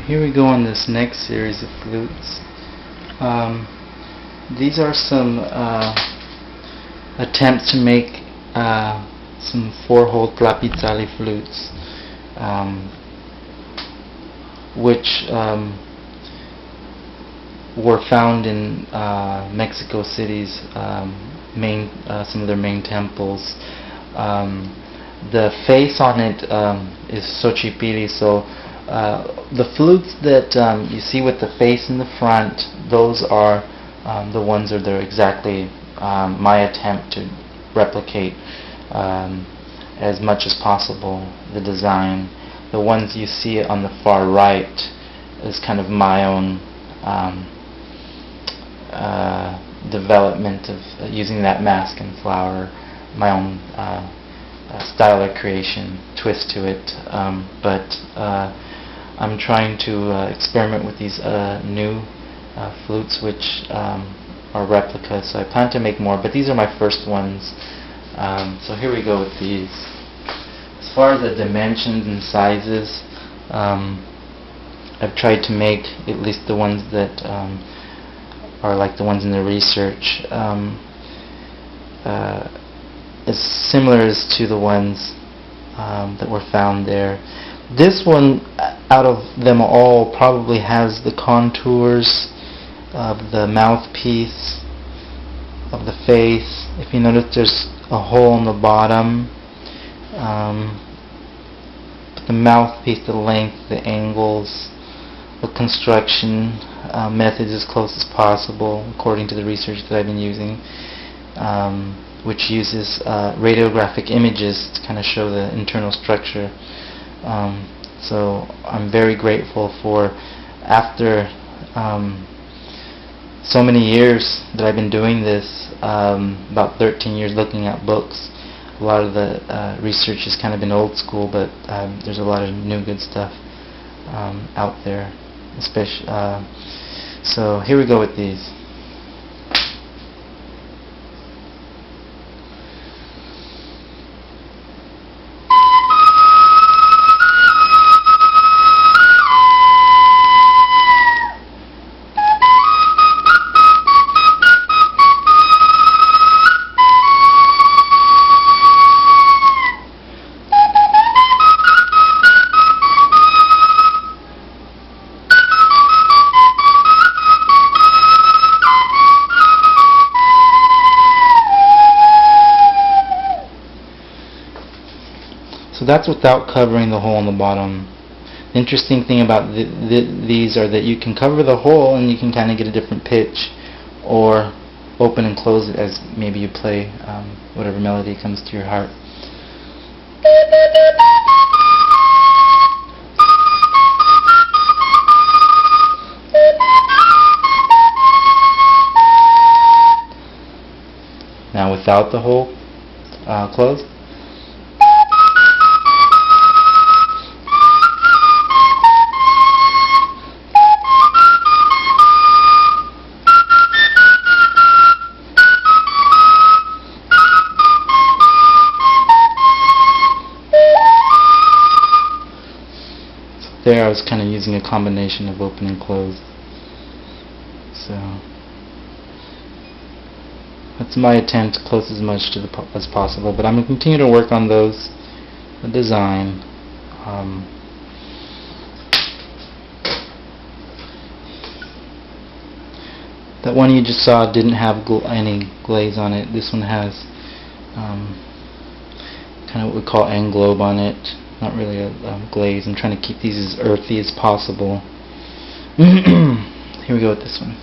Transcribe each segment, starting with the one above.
Here we go on this next series of flutes. These are some attempts to make some 4-hole tlapizali flutes, which were found in Mexico City's some of their main temples. The face on it is Xochipilli, so the flutes that you see with the face in the front, those are the ones that are exactly my attempt to replicate as much as possible the design. The ones you see on the far right is kind of my own development of using that mask and flower, my own style of creation, twist to it, but I'm trying to experiment with these new flutes, which are replicas, so I plan to make more, but these are my first ones. So here we go with these. As far as the dimensions and sizes, I've tried to make at least the ones that are like the ones in the research, as similar as to the ones that were found there. This one, out of them all, probably has the contours of the mouthpiece, of the face. If you notice, there's a hole in the bottom. The mouthpiece, the length, the angles, the construction methods as close as possible, according to the research that I've been using, which uses radiographic images to kind of show the internal structure. So I'm very grateful for, after so many years that I've been doing this, about 13 years looking at books. A lot of the research has kind of been old school, but there's a lot of new good stuff out there. Especially, so here we go with these. So that's without covering the hole in the bottom. The interesting thing about these are that you can cover the hole and you can kind of get a different pitch, or open and close it as maybe you play whatever melody comes to your heart. Now without the hole closed. There I was kind of using a combination of open and closed. So that's my attempt, close as much to as possible, but I'm going to continue to work on those, the design. That one you just saw didn't have any glaze on it. This one has kind of what we call englobe on it. Not really a glaze. I'm trying to keep these as earthy as possible. Here we go with this one.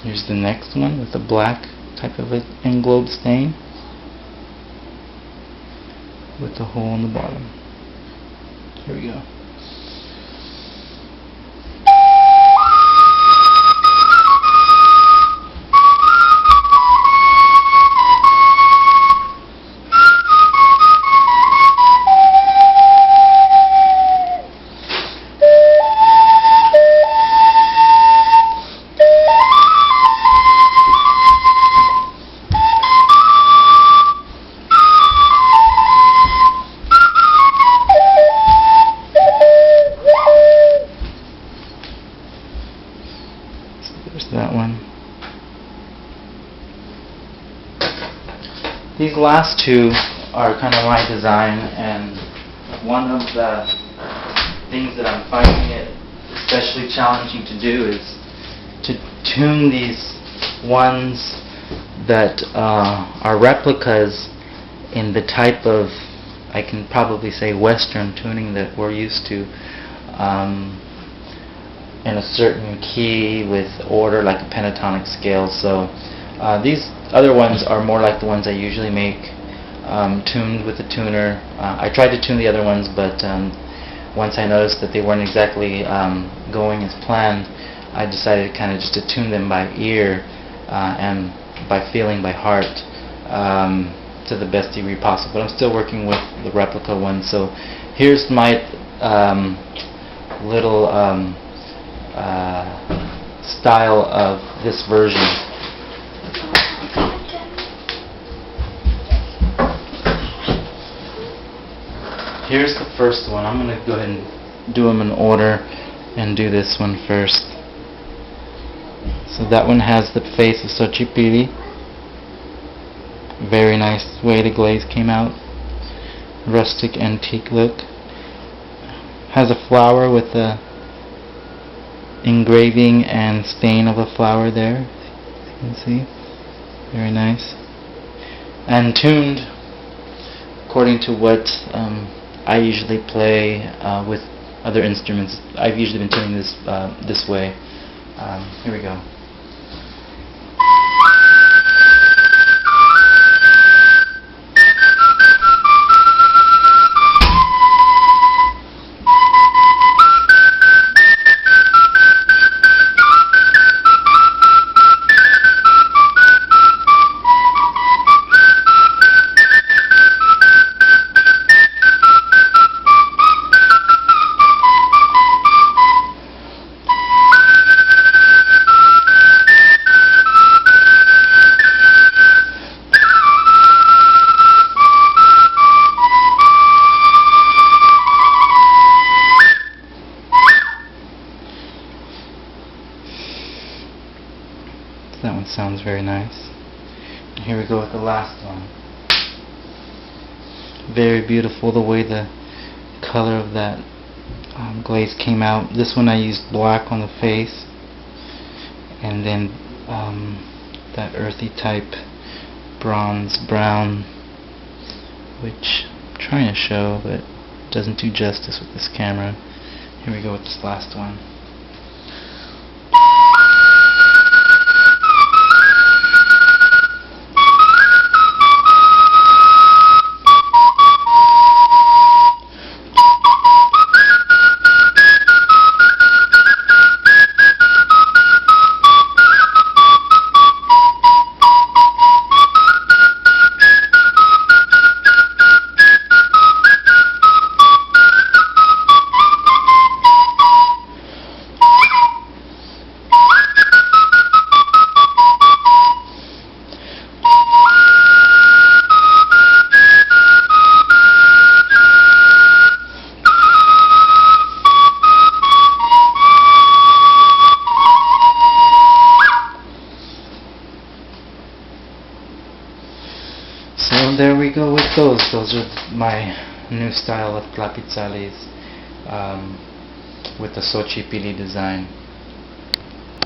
Here's the next one with the black type of englobe stain with the hole in the bottom. Here we go. These last two are kind of my design, and one of the things that I'm finding it especially challenging to do is to tune these ones that are replicas in the type of, I can probably say, Western tuning that we're used to, in a certain key with order, like a pentatonic scale. So these other ones are more like the ones I usually make, tuned with a tuner. I tried to tune the other ones, but once I noticed that they weren't exactly going as planned, I decided kind of just to tune them by ear and by feeling, by heart, to the best degree possible. But I'm still working with the replica one. So here's my little style of this version. Here's the first one. I'm going to go ahead and do them in order and do this one first. So that one has the face of Xochipilli. Very nice way the glaze came out. Rustic antique look. Has a flower with a engraving and stain of a flower there, as you can see. Very nice. And tuned according to what I usually play with other instruments. I've usually been tuning this this way. Here we go. That one sounds very nice. Here we go with the last one. Very beautiful the way the color of that glaze came out. This one I used black on the face, and then that earthy type bronze brown, which I'm trying to show but doesn't do justice with this camera. Here we go with this last one. So there we go with those. Those are my new style of tlapitzalis with the Xochipilli design.